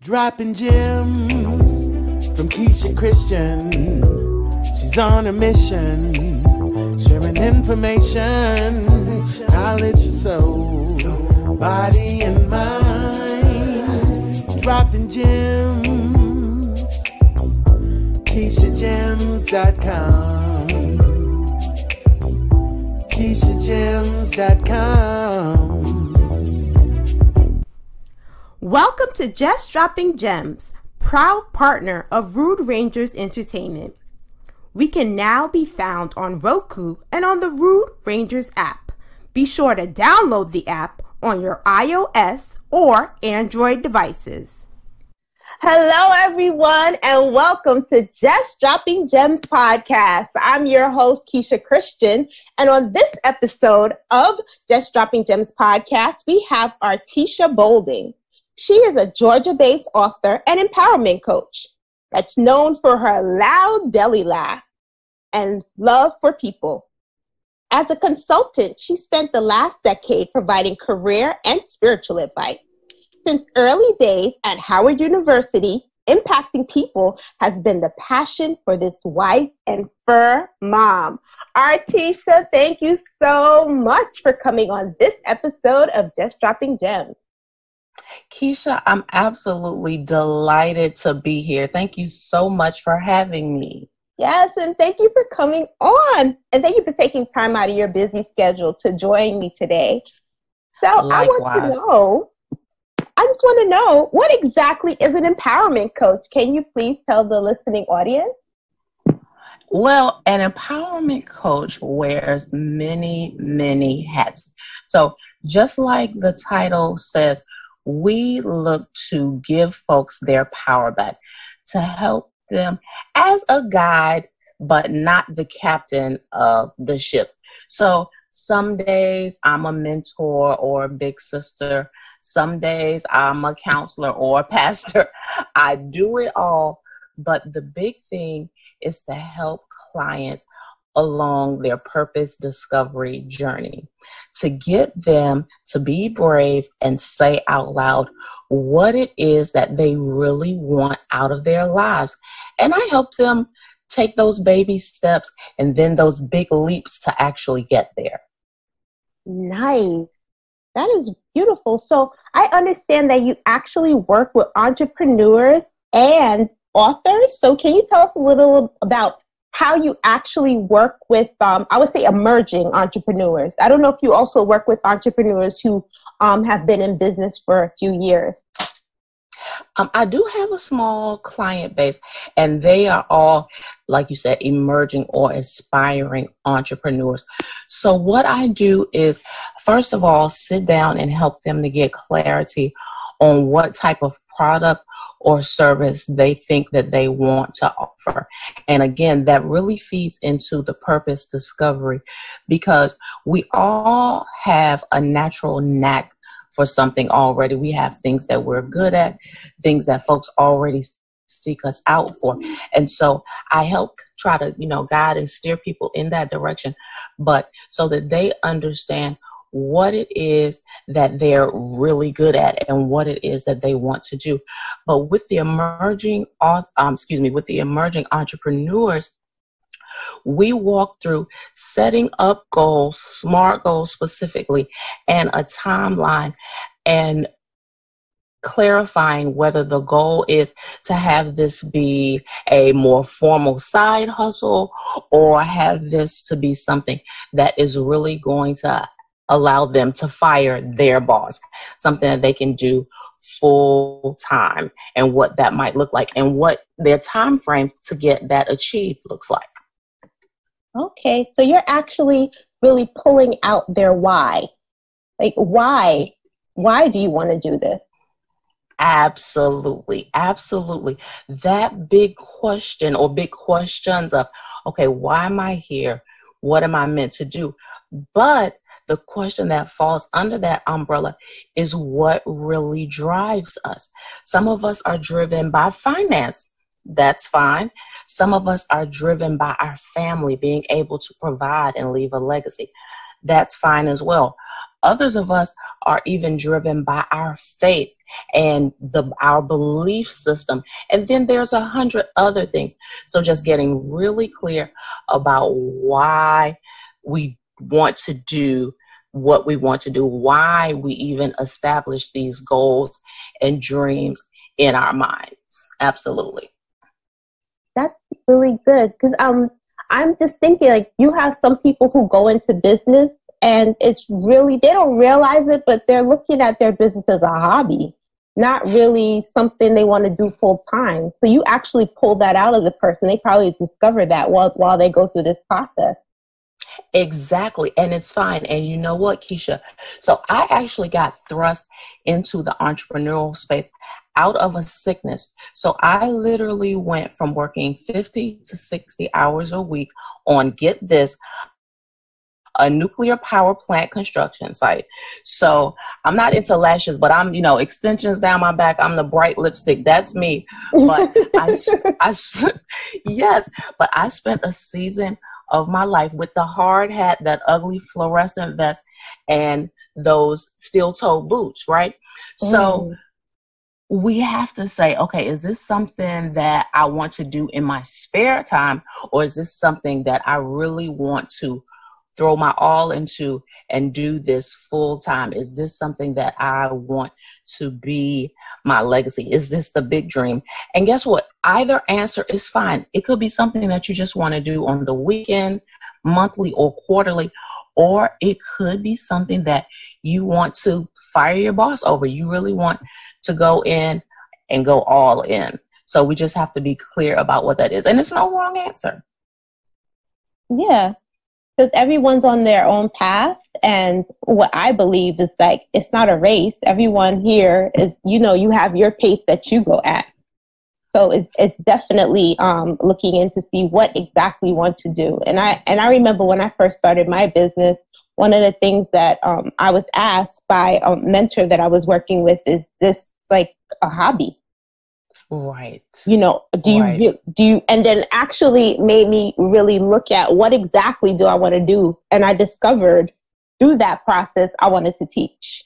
Dropping gems from Keisha Christian. She's on a mission, sharing information, knowledge for soul, body and mind. Dropping gems, KeishaGemz.com, KeishaGemz.com. Welcome to Just Dropping Gemz, proud partner of Rude Rangers Entertainment. We can now be found on Roku and on the Rude Rangers app. Be sure to download the app on your iOS or Android devices. Hello, everyone, and welcome to Just Dropping Gemz podcast. I'm your host, Keisha Christian, and on this episode of Just Dropping Gemz podcast, we have Artisha Bolding. She is a Georgia-based author and empowerment coach that's known for her loud belly laugh and love for people. As a consultant, she spent the last decade providing career and spiritual advice. Since early days at Howard University, impacting people has been the passion for this wife and fur mom. Artisha, thank you so much for coming on this episode of Just Dropping Gemz. Keisha, I'm absolutely delighted to be here. Thank you so much for having me. Yes, and thank you for coming on. And thank you for taking time out of your busy schedule to join me today. So Likewise. I just want to know, what exactly is an empowerment coach? Can you please tell the listening audience? Well, an empowerment coach wears many, many hats. So just like the title says, we look to give folks their power back, to help them as a guide, but not the captain of the ship. So some days I'm a mentor or a big sister. Some days I'm a counselor or a pastor. I do it all. But the big thing is to help clients along their purpose discovery journey, to get them to be brave and say out loud what it is that they really want out of their lives. And I help them take those baby steps and then those big leaps to actually get there. Nice. That is beautiful. So I understand that you actually work with entrepreneurs and authors. So can you tell us a little about how you actually work with, I would say, emerging entrepreneurs? I don't know if you also work with entrepreneurs who have been in business for a few years. I do have a small client base, and they are all, like you said, emerging or aspiring entrepreneurs. So what I do is, first of all, sit down and help them to get clarity on what type of product or service they think that they want to offer. And again, that really feeds into the purpose discovery, because we all have a natural knack for something already. We have things that we're good at, things that folks already seek us out for. And so I help try to, guide and steer people in that direction, but so that they understand what it is that they're really good at and what it is that they want to do. But with the emerging entrepreneurs, we walk through setting up goals, SMART goals specifically, and a timeline, and clarifying whether the goal is to have this be a more formal side hustle or have this to be something that is really going to allow them to fire their boss, something that they can do full time, and what that might look like and what their time frame to get that achieved looks like. Okay, so you're actually really pulling out their why. Like, why do you want to do this? Absolutely. That big question or big questions of, okay, why am I here? What am I meant to do? But the question that falls under that umbrella is what really drives us. Some of us are driven by finance. That's fine. Some of us are driven by our family, being able to provide and leave a legacy. That's fine as well. Others of us are even driven by our faith and our belief system. And then there's 100 other things. So just getting really clear about why we want to do what we want to do, why we even establish these goals and dreams in our minds. Absolutely. That's really good, because I'm just thinking, like, you have some people who go into business and it's really, they don't realize it, but they're looking at their business as a hobby, not really something they want to do full time. So you actually pull that out of the person. They probably discover that while they go through this process. Exactly. And it's fine. And you know what, Keisha? So I actually got thrust into the entrepreneurial space out of a sickness. So I literally went from working 50 to 60 hours a week on, get this, a nuclear power plant construction site. So I'm not into lashes, but I'm, extensions down my back. I'm the bright lipstick. That's me. But yes, but I spent a season of my life with the hard hat, that ugly fluorescent vest, and those steel-toe boots, right? So we have to say, okay, is this something that I want to do in my spare time, or is this something that I really want to throw my all into and do this full time? Is this something that I want to be my legacy? Is this the big dream? And guess what? Either answer is fine. It could be something that you just want to do on the weekend, monthly or quarterly, or it could be something that you want to fire your boss over. You really want to go in and go all in. So we just have to be clear about what that is. And it's no wrong answer. Yeah. Because everyone's on their own path. And what I believe is, like, it's not a race. Everyone here is, you have your pace that you go at. So it's definitely looking in to see what exactly you want to do. And I remember when I first started my business, one of the things that I was asked by a mentor that I was working with, is this like a hobby? Right. Do you, and then actually made me really look at what exactly do I want to do. And I discovered through that process, I wanted to teach.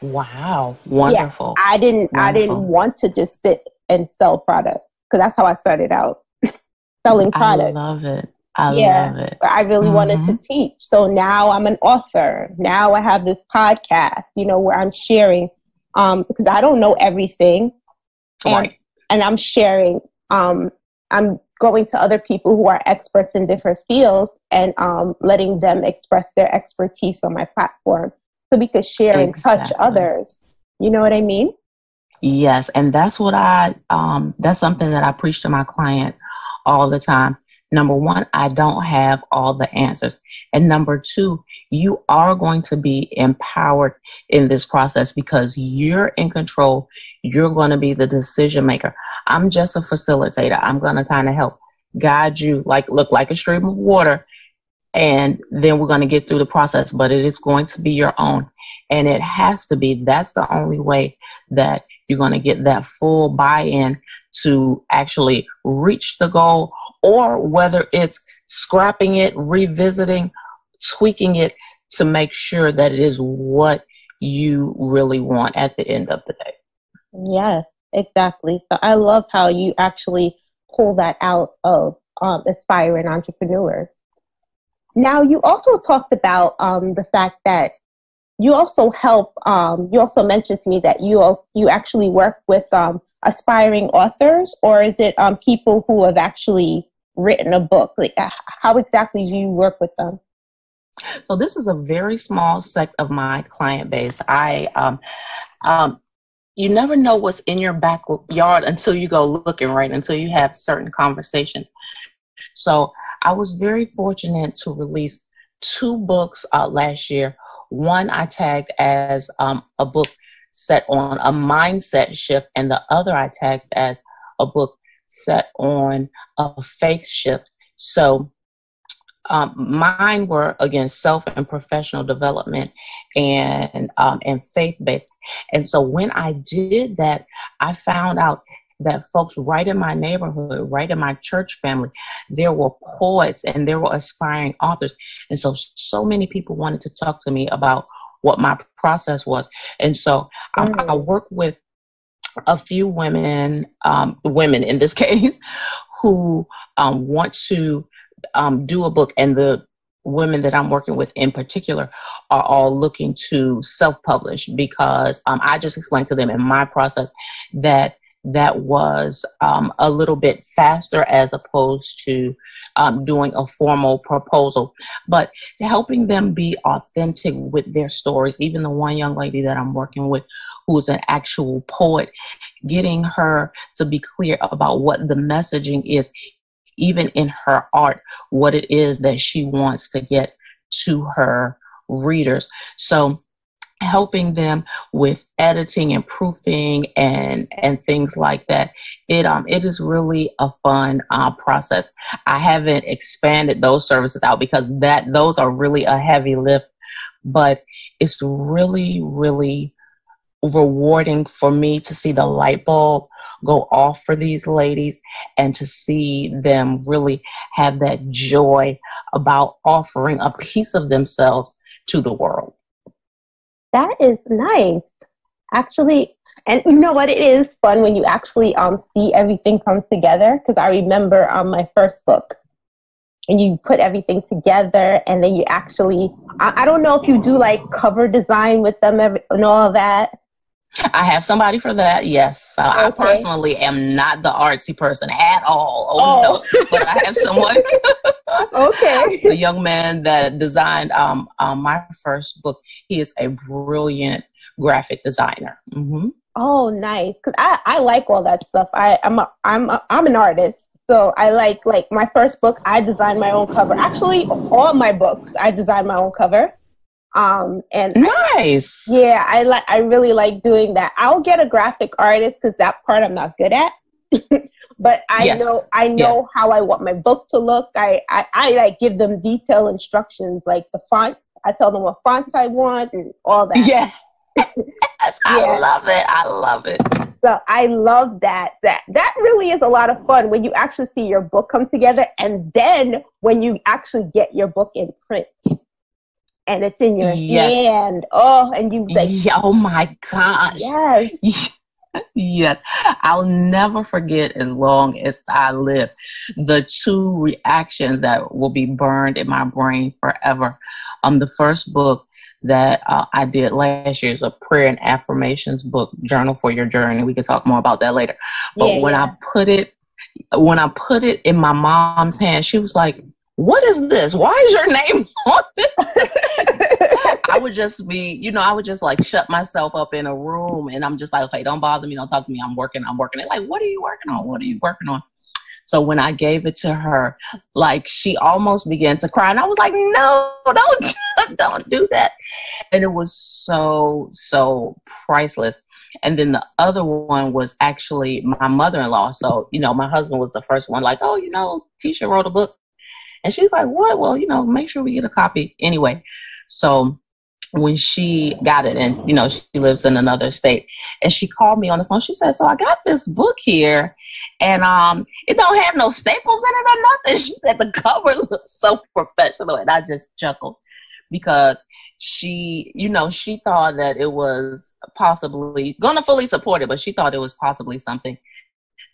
Wow. Wonderful. Yeah, I didn't want to just sit and sell products, because that's how I started out, selling products. I love it. I love it. But I really wanted to teach. So now I'm an author. Now I have this podcast, where I'm sharing, because I don't know everything. And I'm sharing, I'm going to other people who are experts in different fields and letting them express their expertise on my platform, so we could share and touch others. You know what I mean? Yes. And that's what that's something that I preach to my client all the time. Number one, I don't have all the answers. And number two, you are going to be empowered in this process because you're in control. You're going to be the decision maker. I'm just a facilitator. I'm going to kind of help guide you, look like a stream of water. And then we're going to get through the process, but it is going to be your own. And it has to be. That's the only way that you're going to get that full buy-in to actually reach the goal, or whether it's scrapping it, revisiting, tweaking it to make sure that it is what you really want at the end of the day. Yes, exactly. So I love how you actually pull that out of aspiring entrepreneurs. Now, you also talked about the fact that you also help, you also mentioned to me that you actually work with aspiring authors, or is it people who have actually written a book? Like, how exactly do you work with them? So this is a very small sect of my client base. You never know what's in your backyard until you go looking, right? Until you have certain conversations. So I was very fortunate to release 2 books last year. One I tagged as a book set on a mindset shift, and the other I tagged as a book set on a faith shift. So mine were, again, self and professional development and faith-based. And so when I did that, I found out that folks right in my neighborhood, right in my church family, there were poets and there were aspiring authors. And so many people wanted to talk to me about what my process was. And so I work with a few women in this case, who want to do a book, and the women that I'm working with in particular are all looking to self-publish, because I just explained to them in my process that was a little bit faster as opposed to doing a formal proposal, but helping them be authentic with their stories. Even the one young lady that I'm working with, who's an actual poet, getting her to be clear about what the messaging is, even in her art, what it is that she wants to get to her readers. So helping them with editing and proofing and things like that. It is really a fun process. I haven't expanded those services out because those are really a heavy lift, but it's really, really rewarding for me to see the light bulb go off for these ladies and to see them really have that joy about offering a piece of themselves to the world. That is nice, actually. And you know what? It is fun when you actually see everything come together. Because I remember my first book, and you put everything together, and then you actually, I don't know if you do like cover design with them and all of that. I have somebody for that, yes. Okay. I personally am not the artsy person at all. No, but I have someone. Okay. The young man that designed my first book, he is a brilliant graphic designer. Mm-hmm. Oh, nice. Because I like all that stuff. I'm an artist. So I like my first book, I designed my own cover. Actually, all my books, I designed my own cover. And nice. I really like doing that. I'll get a graphic artist because that part I'm not good at. But I know how I want my book to look. I like give them detailed instructions, like the font. I tell them what font I want and all that. Yeah. Yes, I love it. So I love that. That really is a lot of fun when you actually see your book come together, and then when you actually get your book in print. And it's in your hand. Oh, and you like, oh my gosh. Yes. Yes. I'll never forget, as long as I live, the two reactions that will be burned in my brain forever. The first book that I did last year is a prayer and affirmations book, Journal for Your Journey. We can talk more about that later. But when I put it in my mom's hand, she was like, "What is this? Why is your name on it?" I would just like shut myself up in a room, and I'm just like, okay, don't bother me. Don't talk to me. I'm working. They're like, what are you working on? What are you working on? So when I gave it to her, like, she almost began to cry, and I was like, no, don't do that. And it was so priceless. And then the other one was actually my mother-in-law. So, my husband was the first one, like, oh, Tisha wrote a book. And she's like, what? Well, make sure we get a copy. Anyway, so when she got it, and, she lives in another state, and she called me on the phone. She said, so I got this book here, and it don't have no staples in it or nothing. She said the cover looks so professional. And I just chuckled because she thought that it was possibly going to fully support it, but she thought it was possibly something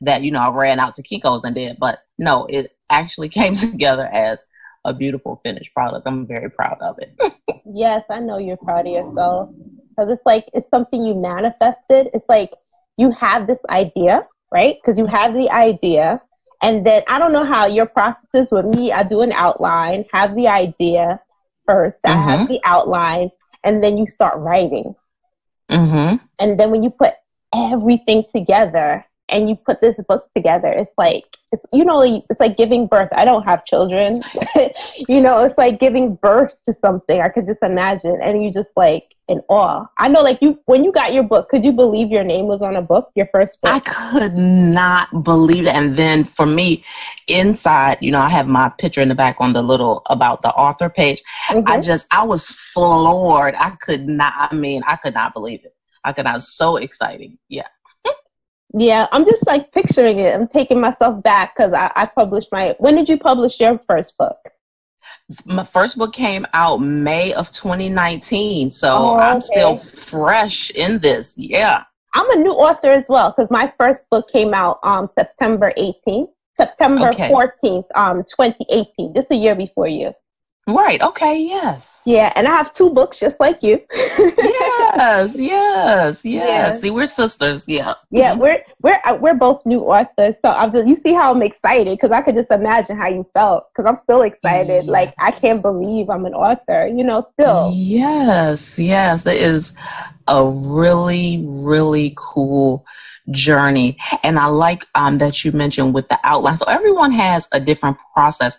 that, I ran out to Kinko's and did. But no, it actually came together as a beautiful finished product. I'm very proud of it. Yes, I know you're proud of yourself. Because it's something you manifested. It's like you have this idea, right? Because you have the idea. And then I don't know how your process is with me. I do an outline, have the idea first. I have the outline. And then you start writing. Mm-hmm. And then when you put everything together, and you put this book together, it's like giving birth. I don't have children. It's like giving birth to something. I could just imagine. And you just like in awe. I know, like, when you got your book, could you believe your name was on a book, your first book? I could not believe it. And then for me, inside, I have my picture in the back on the little about the author page. Mm-hmm. I was floored. I could not believe it. So exciting. Yeah. Yeah, I'm just like picturing it. I'm taking myself back because I published when did you publish your first book? My first book came out May of 2019, so Oh, I'm okay. still fresh in this. Yeah. I'm a new author as well because my first book came out September Okay. 14th, 2018, just a year before you. Right. Okay. Yes. Yeah, and I have 2 books just like you. Yes. Yes. Yeah. Yes. See, we're sisters. Yeah. Yeah, we're both new authors, so you see how I'm excited because I could just imagine how you felt because I'm still excited. Like I can't believe I'm an author, still. Yes. Yes. It is a really, really cool journey. And I like that you mentioned with the outline. So everyone has a different process.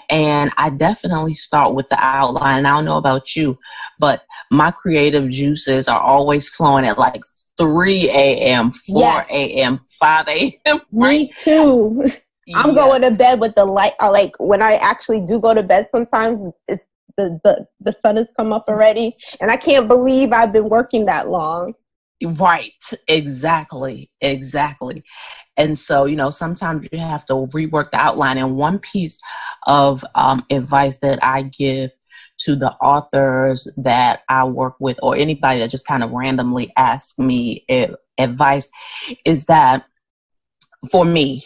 And I definitely start with the outline. And I don't know about you, but my creative juices are always flowing at like 3 a.m., 4 a.m., 5 a.m. Right? Me too. I'm going to bed with the light. Like when I actually do go to bed, sometimes it's the sun has come up already. And I can't believe I've been working that long. Right. Exactly. And so, sometimes you have to rework the outline. And one piece of advice that I give to the authors that I work with or anybody that just kind of randomly asks me advice is that for me,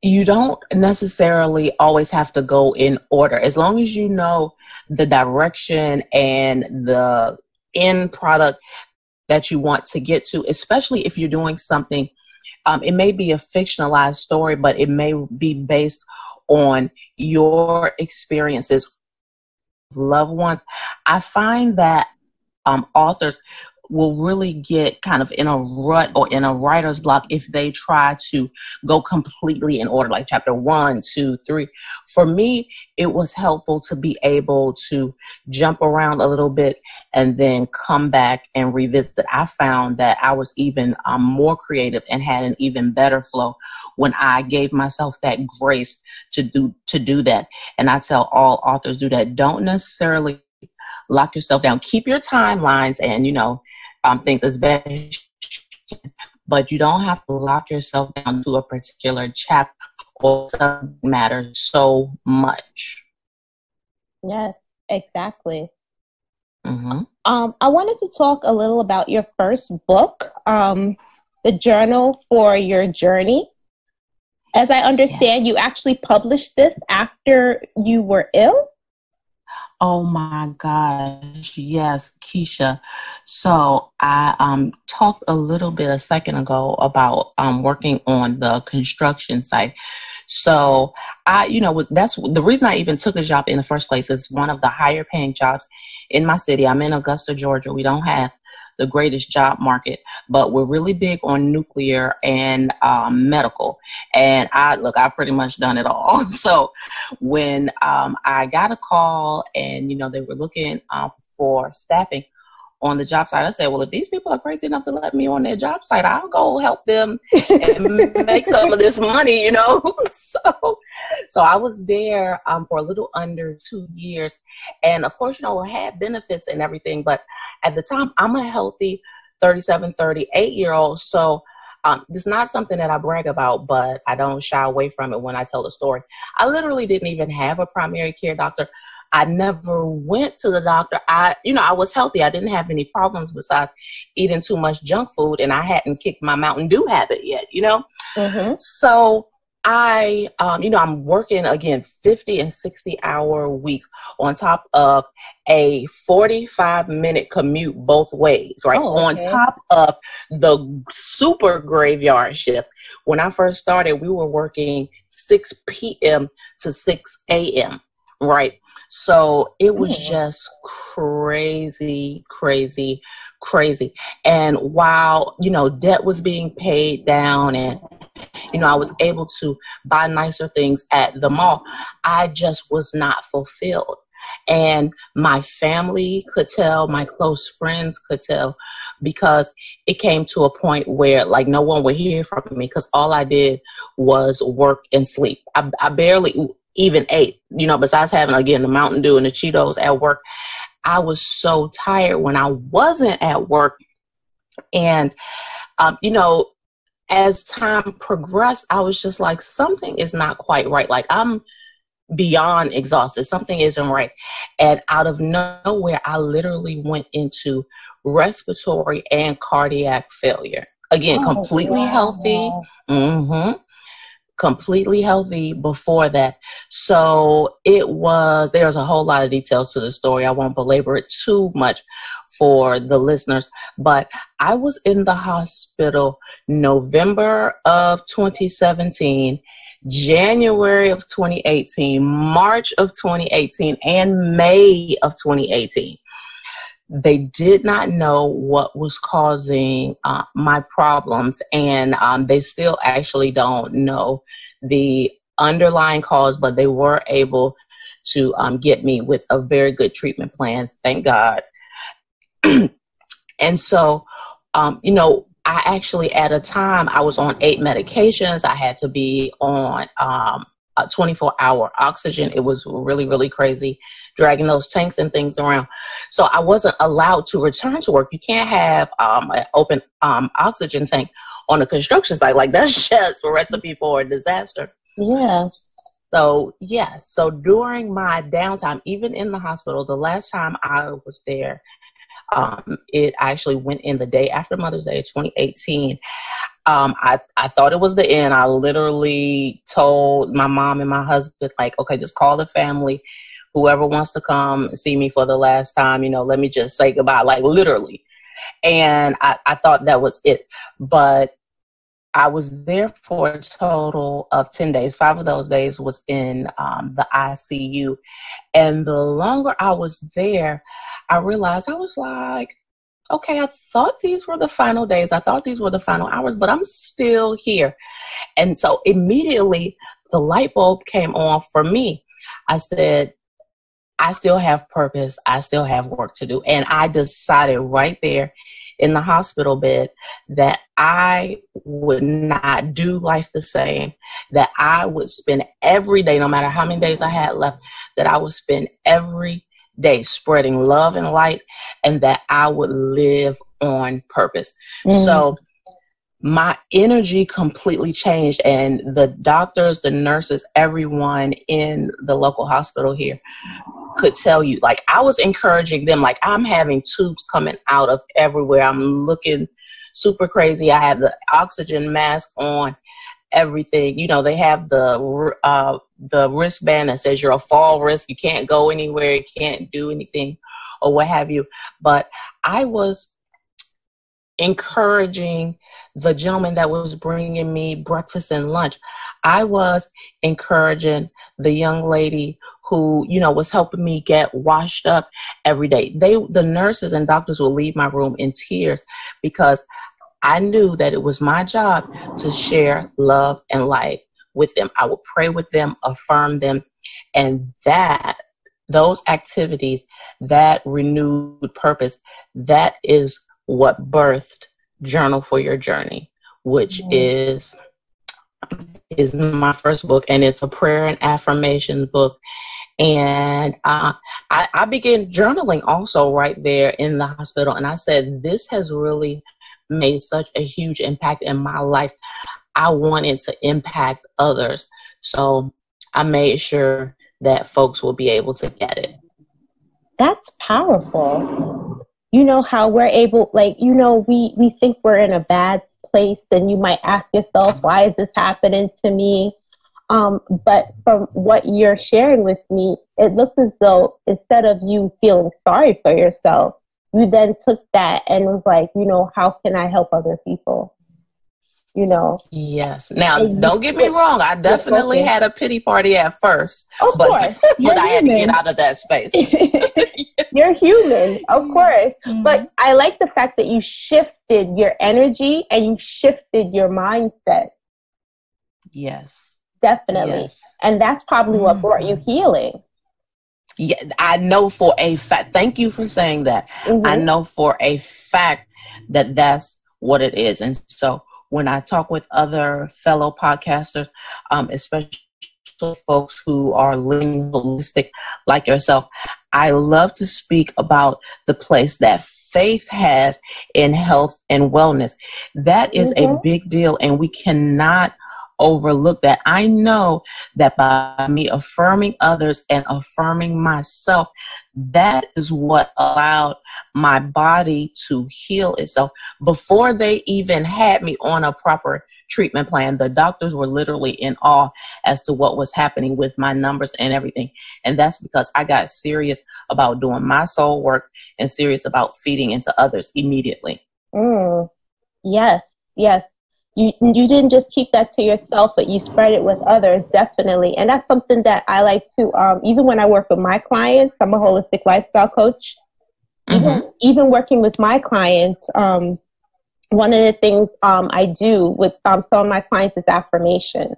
you don't necessarily always have to go in order. As long as you know the direction and the end product that you want to get to, especially if you're doing something, it may be a fictionalized story, but it may be based on your experiences with loved ones. I find that authors will really get kind of in a rut or in a writer's block if they try to go completely in order, like chapter 1, 2, 3. For me, it was helpful to be able to jump around a little bit and then come back and revisit. I found that I was even more creative and had an even better flow when I gave myself that grace to do that. And I tell all authors do that. Don't necessarily lock yourself down. Keep your timelines and, things as best as you can, but you don't have to lock yourself down to a particular chapter or subject matter so much. Yes, exactly. Mm-hmm. I wanted to talk a little about your first book, The Journal for Your Journey. As I understand, you actually published this after you were ill? Oh my gosh, yes, Keisha. So I talked a little bit a second ago about working on the construction site. So that's the reason I even took the job in the first place. Is one of the higher paying jobs in my city. I'm in Augusta, Georgia. We don't have the greatest job market, but we're really big on nuclear and medical. And I've pretty much done it all. So when I got a call and, they were looking for staffing on the job site, I said, well, if these people are crazy enough to let me on their job site, I'll go help them and make some of this money, So I was there for a little under 2 years. And of course, I had benefits and everything. But at the time, I'm a healthy 37, 38-year-old. So this is not something that I brag about, but I don't shy away from it when I tell the story. I literally didn't even have a primary care doctor. I never went to the doctor. I was healthy. I didn't have any problems besides eating too much junk food, and I hadn't kicked my Mountain Dew habit yet, Mm-hmm. So I'm working again 50 and 60-hour weeks on top of a 45-minute commute both ways, right? Oh, okay. On top of the super graveyard shift. When I first started, we were working 6 p.m. to 6 a.m., right? So it was just crazy. And while, debt was being paid down and, I was able to buy nicer things at the mall, I just was not fulfilled. And my family could tell, my close friends could tell, because it came to a point where no one would hear from me because all I did was work and sleep. I barely even ate, besides having, again, the Mountain Dew and the Cheetos at work. I was so tired when I wasn't at work. And, as time progressed, I was just like, something is not quite right. I'm beyond exhausted. Something isn't right. And out of nowhere, I literally went into respiratory and cardiac failure. Again, completely healthy. Completely healthy before that. So there's a whole lot of details to the story. I won't belabor it too much for the listeners, but I was in the hospital November of 2017, January of 2018, March of 2018, and May of 2018. They did not know what was causing my problems, and they still actually don't know the underlying cause, but they were able to get me with a very good treatment plan, thank God. And so, I actually, at a time, I was on 8 medications. I had to be on a 24-hour oxygen. It was really, really crazy, dragging those tanks and things around. So I wasn't allowed to return to work. You can't have an open oxygen tank on a construction site. Like, that's just a recipe for a disaster. Yeah. So, yes. So during my downtime, even in the hospital, the last time I was there, it actually went in the day after Mother's Day, 2018. I thought it was the end. I literally told my mom and my husband, like, okay, just call the family. Whoever wants to come see me for the last time, let me just say goodbye, like literally. And I thought that was it. But I was there for a total of 10 days. 5 of those days was in the ICU. And the longer I was there, I realized, I was like, okay, I thought these were the final days. I thought these were the final hours, but I'm still here. And so immediately the light bulb came on for me. I said, I still have purpose. I still have work to do. And I decided right there in the hospital bed that I would not do life the same, that I would spend every day, no matter how many days I had left, that I would spend every day spreading love and light, and that I would live on purpose. So my energy completely changed, and the doctors, the nurses, everyone in the local hospital here could tell you, like, I was encouraging them, like, I'm having tubes coming out of everywhere. I'm looking super crazy. I have the oxygen mask on, everything. They have the wristband that says you're a fall risk. You can't go anywhere. You can't do anything or what have you. But I was encouraging the gentleman that was bringing me breakfast and lunch. I was encouraging the young lady who, was helping me get washed up every day. The nurses and doctors would leave my room in tears because I knew that it was my job to share love and light with them. I would pray with them, affirm them, and those activities, that renewed purpose, that is what birthed Journal for Your Journey, which is my first book, and it's a prayer and affirmations book. And I began journaling also right there in the hospital, and I said, this has really made such a huge impact in my life. I wanted to impact others. So I made sure that folks will be able to get it. That's powerful. How we're able, we think we're in a bad place, and you might ask yourself, why is this happening to me? But from what you're sharing with me, it looks as though instead of you feeling sorry for yourself, you then took that and was like, how can I help other people? Yes. Now, don't get me wrong. I definitely had a pity party at first. Of course. But I had to get out of that space. You're human, of course. But I like the fact that you shifted your energy and you shifted your mindset. Yes. Definitely. Yes. And that's probably what brought you healing. Yeah, I know for a fact. Thank you for saying that. I know for a fact that that's what it is. And so when I talk with other fellow podcasters, especially folks who are living holistic like yourself, I love to speak about the place that faith has in health and wellness. That is a big deal, and we cannot overlook that. I know that by me affirming others and affirming myself, that is what allowed my body to heal itself. Before they even had me on a proper treatment plan, the doctors were literally in awe as to what was happening with my numbers and everything. And that's because I got serious about doing my soul work and serious about feeding into others immediately. Yes, yes. You didn't just keep that to yourself, but you spread it with others, definitely. And that's something that I like to, even when I work with my clients, I'm a holistic lifestyle coach. Even working with my clients, one of the things I do with some of my clients is affirmation,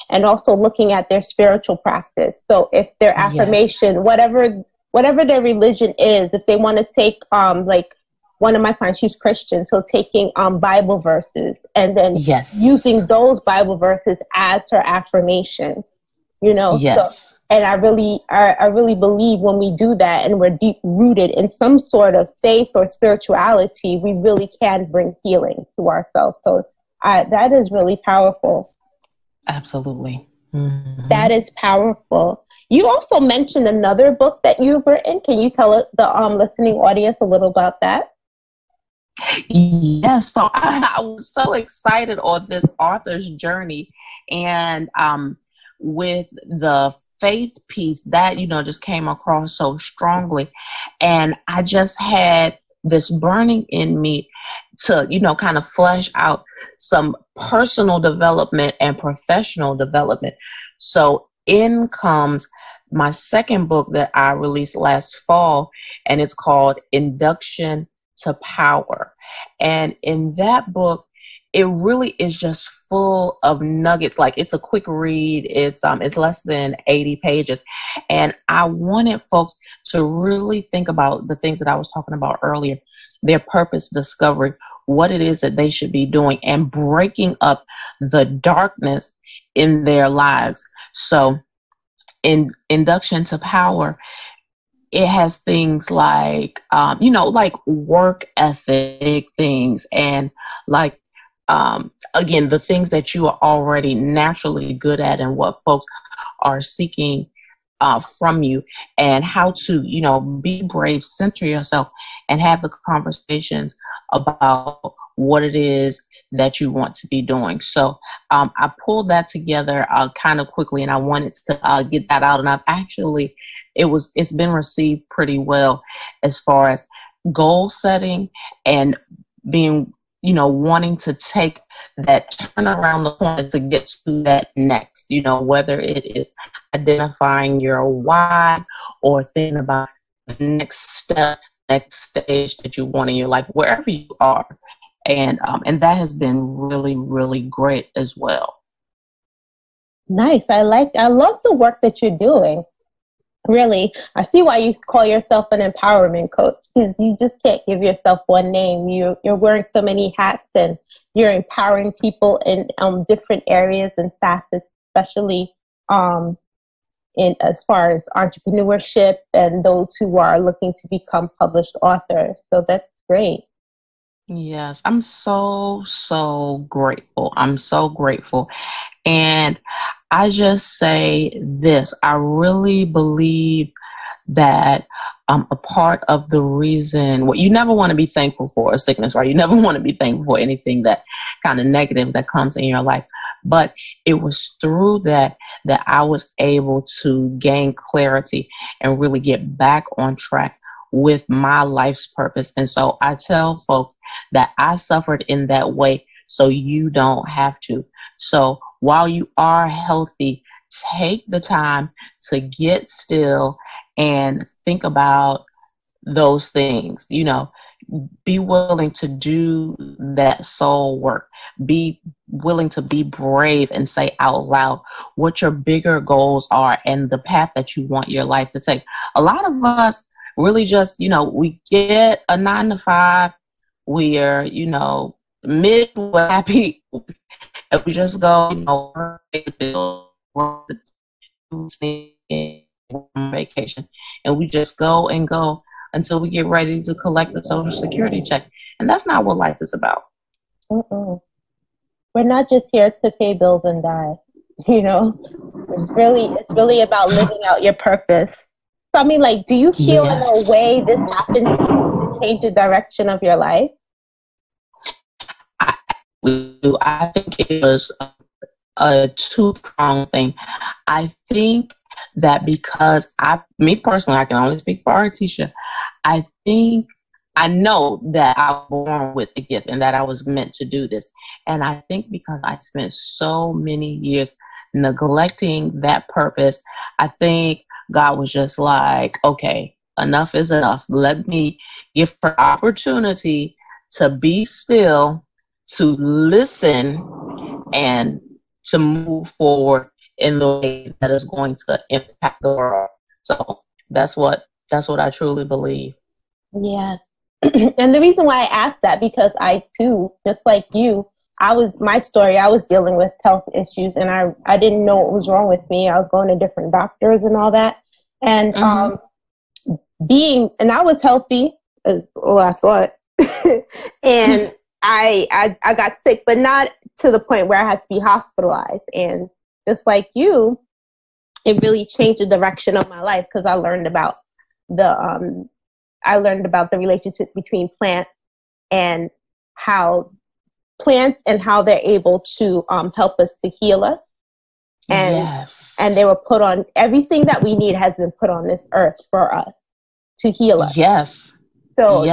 and also looking at their spiritual practice. So if their affirmation, whatever their religion is, if they want to take like one of my clients, she's Christian, so taking Bible verses and then using those Bible verses as her affirmation, you know. Yes. So, and I really believe when we do that and we're deep rooted in some sort of faith or spirituality, we really can bring healing to ourselves. So that is really powerful. Absolutely. That is powerful. You also mentioned another book that you've written. Can you tell the listening audience a little about that? Yes. So I was so excited on this author's journey, and with the faith piece that, you know, just came across so strongly. And I just had this burning in me to, you know, kind of flesh out some personal development and professional development. So in comes my second book that I released last fall, and it's called Induction to Power. And in that book, it really is just full of nuggets. Like, it's a quick read. It's less than 80 pages. And I wanted folks to really think about the things that I was talking about earlier, their purpose discovery, what it is that they should be doing, and breaking up the darkness in their lives. So in Induction to Power, it has things like, you know, like work ethic things, and like, again, the things that you are already naturally good at and what folks are seeking from you, and how to, you know, be brave, center yourself, and have the conversations about what it is that you want to be doing. So I pulled that together kind of quickly, and I wanted to get that out. And I've actually, it's been received pretty well as far as goal setting and being, you know, wanting to take that turn around the corner to get to that next, you know, whether it is identifying your why or thinking about the next step, next stage that you want in your life, wherever you are. And that has been really, really great as well. Nice. I love the work that you're doing. Really, I see why you call yourself an empowerment coach, because you just can't give yourself one name. You're wearing so many hats, and you're empowering people in different areas and facets, especially in as far as entrepreneurship and those who are looking to become published authors. So that's great. Yes, I'm so grateful. I'm so grateful. And I just say this, I really believe that a part of the reason, well, you never want to be thankful for a sickness, right? You never want to be thankful for anything that kind of negative that comes in your life. But it was through that I was able to gain clarity and really get back on track with my life's purpose. And so I tell folks that I suffered in that way, so you don't have to. So while you are healthy, take the time to get still and think about those things. You know, be willing to do that soul work. Be willing to be brave and say out loud what your bigger goals are and the path that you want your life to take. A lot of us really just, you know, we get a 9-to-5, we're, you know, happy, and we just go, you know, vacation, and we just go and go until we get ready to collect the Social Security check. And that's not what life is about. Mm-mm. we're not just here to pay bills and die. You know, it's really about living out your purpose. So I mean, like, do you feel in a way this happened to change the direction of your life? I think it was a two-pronged thing. I think that because me personally, I can only speak for Artisha. I know that I was born with the gift and that I was meant to do this. And I think because I spent so many years neglecting that purpose, I think God was just like, okay, enough is enough. Let me give her opportunity to be still, to listen, and to move forward in the way that is going to impact the world. So that's what I truly believe. Yeah. And the reason why I asked that, because I too, just like you, I was dealing with health issues, and I didn't know what was wrong with me. I was going to different doctors and all that. And I was healthy, well, I thought, and I got sick, but not to the point where I had to be hospitalized. And just like you, it really changed the direction of my life, because I learned about the relationship between plants and how they're able to help us to heal us. And they were put on, everything that we need has been put on this earth for us to heal us. Yes. So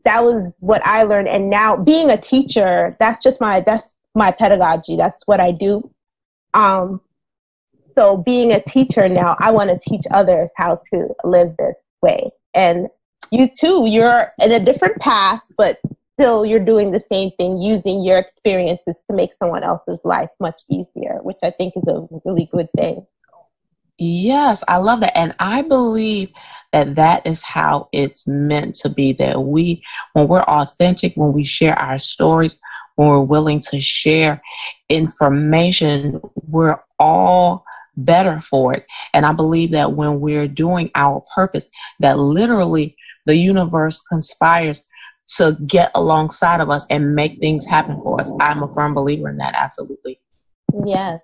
that was what I learned. And now being a teacher, that's my pedagogy. That's what I do. So being a teacher now, I want to teach others how to live this way. And you too, you're in a different path, but still you're doing the same thing, using your experiences to make someone else's life much easier, which I think is a really good thing. Yes, I love that. And I believe that is how it's meant to be, that when we're authentic, when we share our stories, when we're willing to share information, we're all better for it. And I believe that when we're doing our purpose, that literally the universe conspires to get alongside of us and make things happen for us. I'm a firm believer in that. Absolutely. Yes,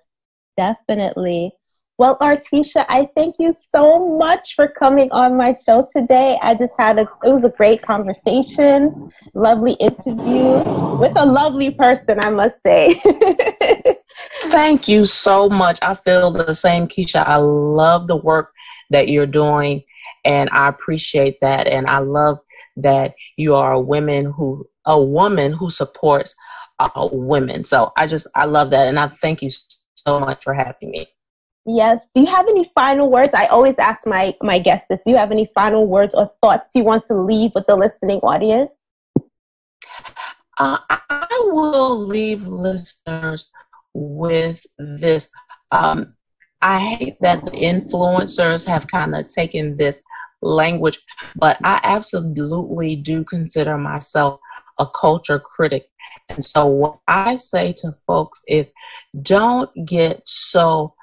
definitely. Well, Artisha, I thank you so much for coming on my show today. I just it was a great conversation, lovely interview with a lovely person, I must say. Thank you so much. I feel the same, Keisha. I love the work that you're doing, and I appreciate that. And I love that you are a woman who supports women. So I love that. And I thank you so much for having me. Yes. Do you have any final words? I always ask my guests this. Do you have any final words or thoughts you want to leave with the listening audience? I will leave listeners with this. I hate that the influencers have kind of taken this language, but I absolutely do consider myself a culture critic. And so what I say to folks is, don't get so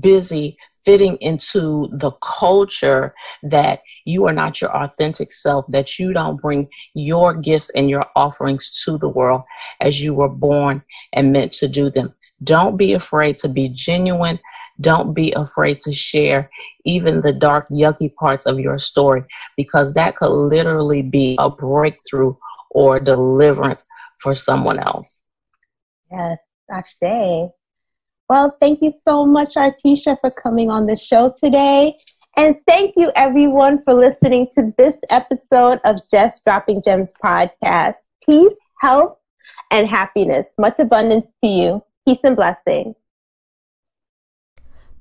busy fitting into the culture that you are not your authentic self, that you don't bring your gifts and your offerings to the world as you were born and meant to do them. Don't be afraid to be genuine. Don't be afraid to share even the dark, yucky parts of your story, because that could literally be a breakthrough or deliverance for someone else. Yes, Ashe. Well, thank you so much, Artisha, for coming on the show today. And thank you, everyone, for listening to this episode of Just Dropping Gemz podcast. Peace, health, and happiness. Much abundance to you. Peace and blessings.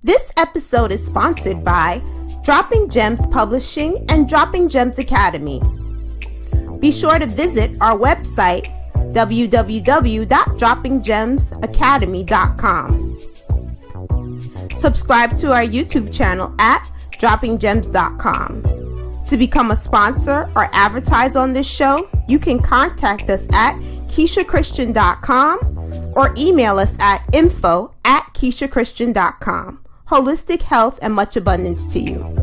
This episode is sponsored by Dropping Gemz Publishing and Dropping Gemz Academy. Be sure to visit our website, www.droppinggemzacademy.com. Subscribe to our YouTube channel at droppinggemz.com. To become a sponsor or advertise on this show, you can contact us at KeishaChristian.com or email us at info@KeishaChristian.com. Holistic health and much abundance to you.